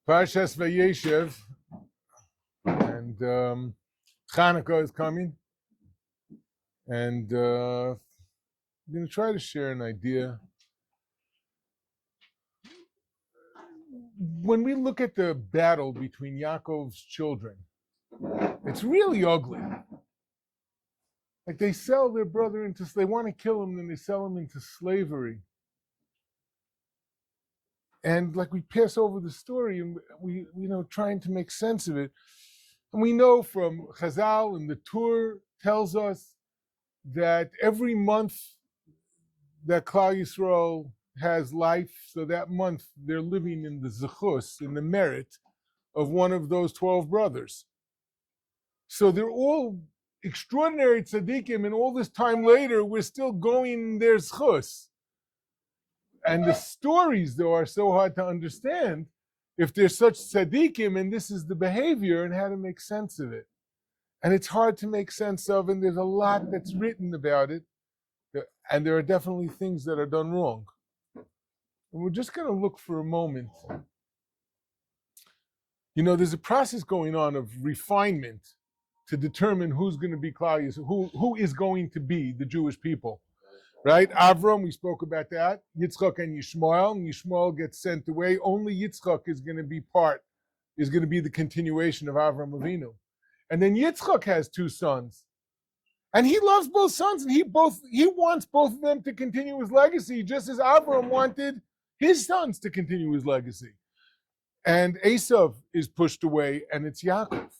Parshas וישב, and Chanukah is coming, and I'm going to try to share an idea. When we look at the battle between Yaakov's children, it's really ugly. Like they sell their brother into, they want to kill him, then they sell him into slavery. And like we pass over the story and we trying to make sense of it. And we know from Chazal and the Tur tells us that every month that Klal Yisrael has life, so that month they're living in the zechus, in the merit of one of those 12 brothers. So they're all extraordinary tzaddikim, and all this time later we're still going their zechus. And the stories, though, are so hard to understand if there's such tzaddikim and this is the behavior and how to make sense of it. And it's hard to make sense of, and there's a lot that's written about it, and there are definitely things that are done wrong. And we're just going to look for a moment. There's a process going on of refinement to determine who's going to be Klal Yisrael, who is going to be the Jewish people. Right? Avram, we spoke about that. Yitzchak and Yishmael. And Yishmael gets sent away. Only Yitzchak is going to be the continuation of Avram Avinu. And then Yitzchak has two sons. And he loves both sons, and he wants both of them to continue his legacy, just as Avram wanted his sons to continue his legacy. And Esav is pushed away, and it's Yaakov.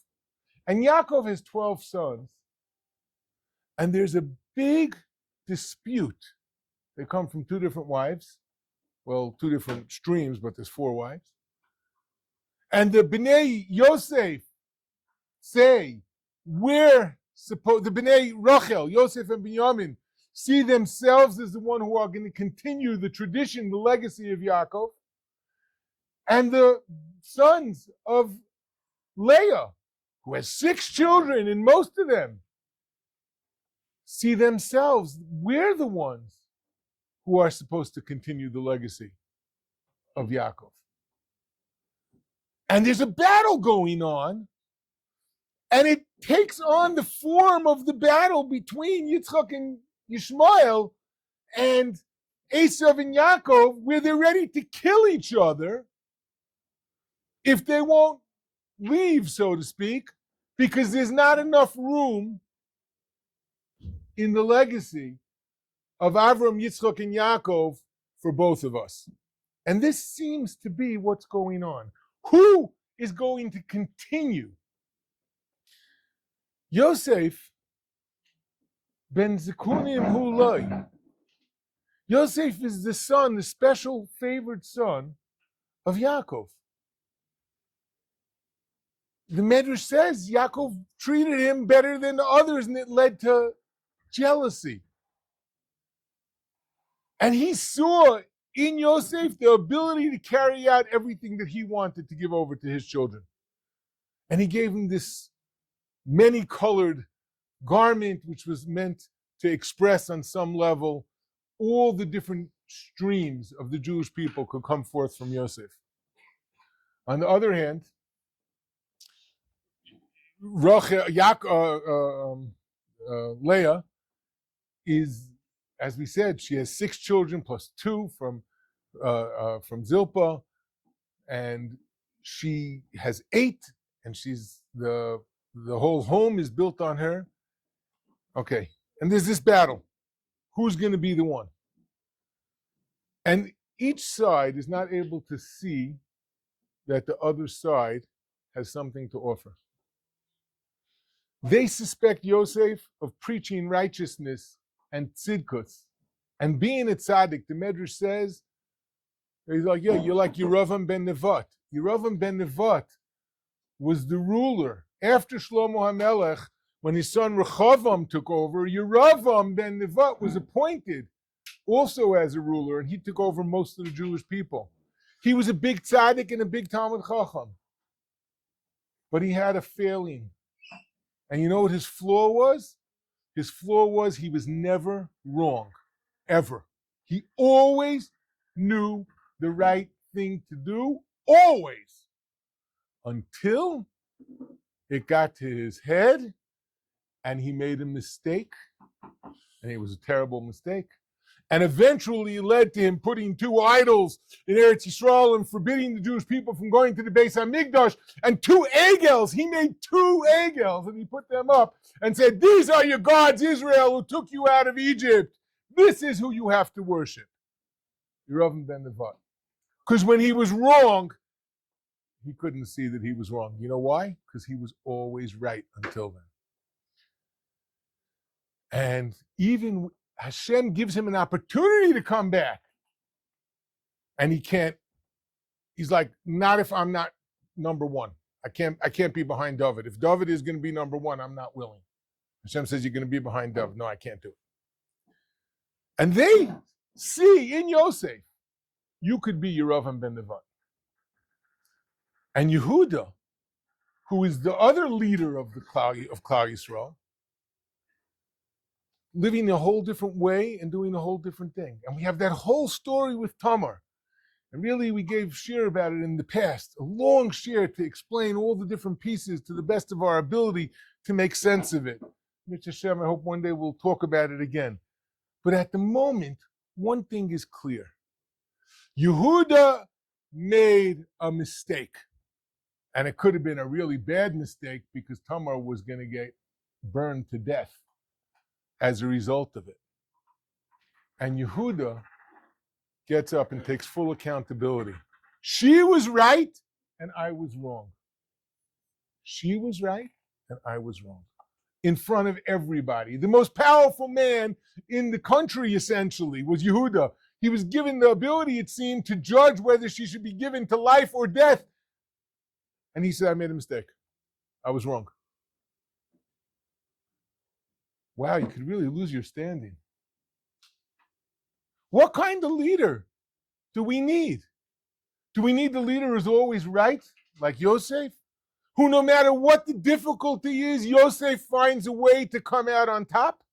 And Yaakov has 12 sons. And there's a big dispute. They come from two different wives. Well, two different streams, but there's 4 wives. And the Bnei Yosef say, the Bnei Rachel, Yosef and Binyamin, see themselves as the one who are going to continue the tradition, the legacy of Yaakov. And the sons of Leah, who has 6 children, and most of them see themselves, we're the ones who are supposed to continue the legacy of Yaakov. And there's a battle going on, and it takes on the form of the battle between Yitzchak and Yishmael and Esav and Yaakov, where they're ready to kill each other if they won't leave, so to speak, because there's not enough room in the legacy of Avram, Yitzchak, and Yaakov for both of us. And this seems to be what's going on. Who is going to continue? Yosef ben Zekunim Hulai. Yosef is the son, the special favored son of Yaakov. The Medrash says Yaakov treated him better than the others, and it led to jealousy. And he saw in Yosef the ability to carry out everything that he wanted to give over to his children. And he gave him this many-colored garment, which was meant to express on some level all the different streams of the Jewish people could come forth from Yosef. On the other hand, Leah is, as we said, she has 6 children plus 2 from Zilpah, and she has 8, and she's the whole home is built on her. Okay, and there's this battle. Who's going to be the one? And each side is not able to see that the other side has something to offer. They suspect Yosef of preaching righteousness and tzidkus, and being a tzaddik. The Medrash says, he's like, yeah, you're like Yeravam ben Nevat. Yeravam ben Nevat was the ruler. After Shlomo HaMelech, when his son Rechavam took over, Yeravam ben Nevat was appointed also as a ruler, and he took over most of the Jewish people. He was a big tzaddik and a big Talmud Chacham. But he had a failing. And you know what his flaw was? His flaw was he was never wrong, ever. He always knew the right thing to do, always. until it got to his head and he made a mistake, and it was a terrible mistake. And eventually led to him putting 2 idols in Eretz Yisrael and forbidding the Jewish people from going to the Beis HaMikdash, and 2 egels. He made 2 egels and he put them up and said, these are your gods, Israel, who took you out of Egypt. This is who you have to worship. Yeravim ben Nevat. Because when he was wrong, he couldn't see that he was wrong. You know why? Because he was always right until then. And even Hashem gives him an opportunity to come back. And he can't. He's like, not if I'm not number 1. I can't be behind David. If David is going to be number 1, I'm not willing. Hashem says you're going to be behind David. No, I can't do it. And they see in Yosef, you could be Yeravim ben Nevat. And Yehuda, who is the other leader of Klal Yisrael, living a whole different way and doing a whole different thing. And we have that whole story with Tamar. And really, we gave shir about it in the past, a long shir to explain all the different pieces to the best of our ability to make sense of it. Mr. Hashem, I hope one day we'll talk about it again. But at the moment, one thing is clear. Yehuda made a mistake. And it could have been a really bad mistake because Tamar was going to get burned to death as a result of it. And Yehuda gets up and takes full accountability. She was right and I was wrong. She was right and I was wrong. In front of everybody. The most powerful man in the country, essentially, was Yehuda. He was given the ability, it seemed, to judge whether she should be given to life or death. And he said, I made a mistake. I was wrong. Wow, you could really lose your standing. What kind of leader do we need? Do we need the leader who's always right, like Yosef? Who, no matter what the difficulty is, Yosef finds a way to come out on top?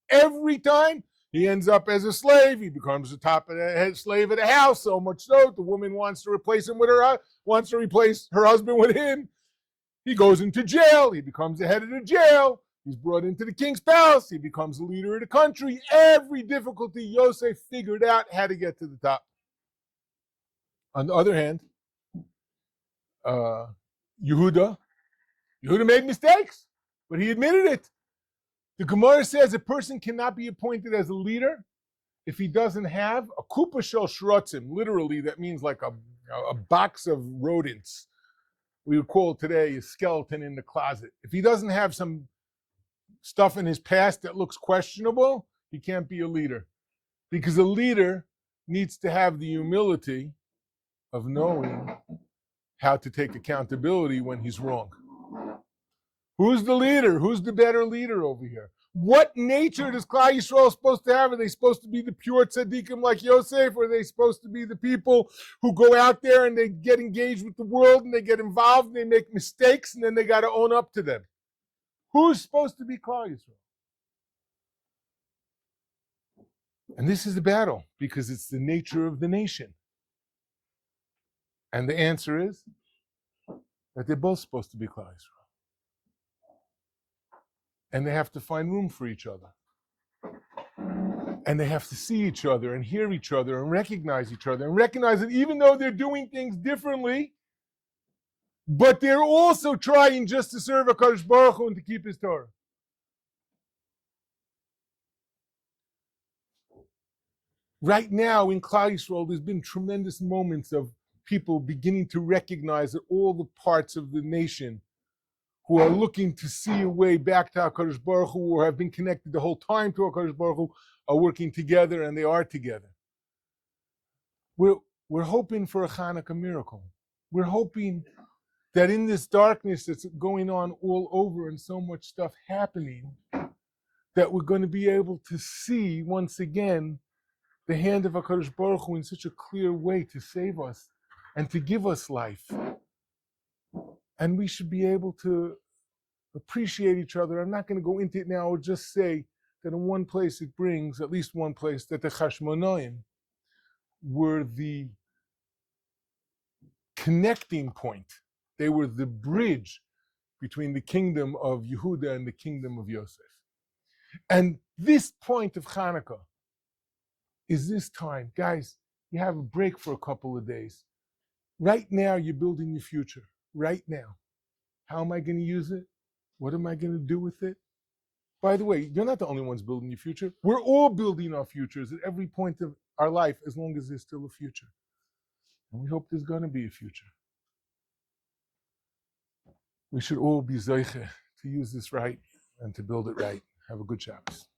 Every time he ends up as a slave, he becomes the top of the slave of the house, so much so the woman wants to replace him with wants to replace her husband with him. He goes into jail, he becomes the head of the jail. He's brought into the king's palace. He becomes the leader of the country. Every difficulty, Yosef figured out how to get to the top. On the other hand, Yehuda made mistakes, but he admitted it. The Gemara says a person cannot be appointed as a leader if he doesn't have a kupa shel shrotzim. Literally, that means like a box of rodents. We would call it today a skeleton in the closet. If he doesn't have some stuff in his past that looks questionable, he can't be a leader. Because a leader needs to have the humility of knowing how to take accountability when he's wrong. Who's the leader? Who's the better leader over here? What nature does Klal Yisrael supposed to have? Are they supposed to be the pure tzaddikim like Yosef? Or are they supposed to be the people who go out there and they get engaged with the world and they get involved and they make mistakes and then they got to own up to them? Who's supposed to be Klal Yisrael? And this is the battle because it's the nature of the nation. And the answer is that they're both supposed to be Klal Yisrael. And they have to find room for each other. And they have to see each other and hear each other and recognize each other and recognize that even though they're doing things differently, but they're also trying just to serve HaKadosh Baruch Hu and to keep His Torah. Right now in Klal Yisrael, there's been tremendous moments of people beginning to recognize that all the parts of the nation who are looking to see a way back to HaKadosh Baruch Hu, or have been connected the whole time to HaKadosh Baruch Hu, are working together, and they are together. We're hoping for a Hanukkah miracle. We're hoping that in this darkness that's going on all over and so much stuff happening, that we're going to be able to see once again the hand of HaKadosh Baruch Hu in such a clear way to save us and to give us life. And we should be able to appreciate each other. I'm not going to go into it now. I'll just say that in one place it brings, at least one place, that the Chashmonaim were the connecting point They were the bridge between the kingdom of Yehuda and the kingdom of Yosef. And this point of Hanukkah is this time. Guys, you have a break for a couple of days. Right now, you're building your future. Right now. How am I going to use it? What am I going to do with it? By the way, you're not the only ones building your future. We're all building our futures at every point of our life, as long as there's still a future. And we hope there's going to be a future. We should all be zeiche to use this right and to build it right. Have a good Shabbos.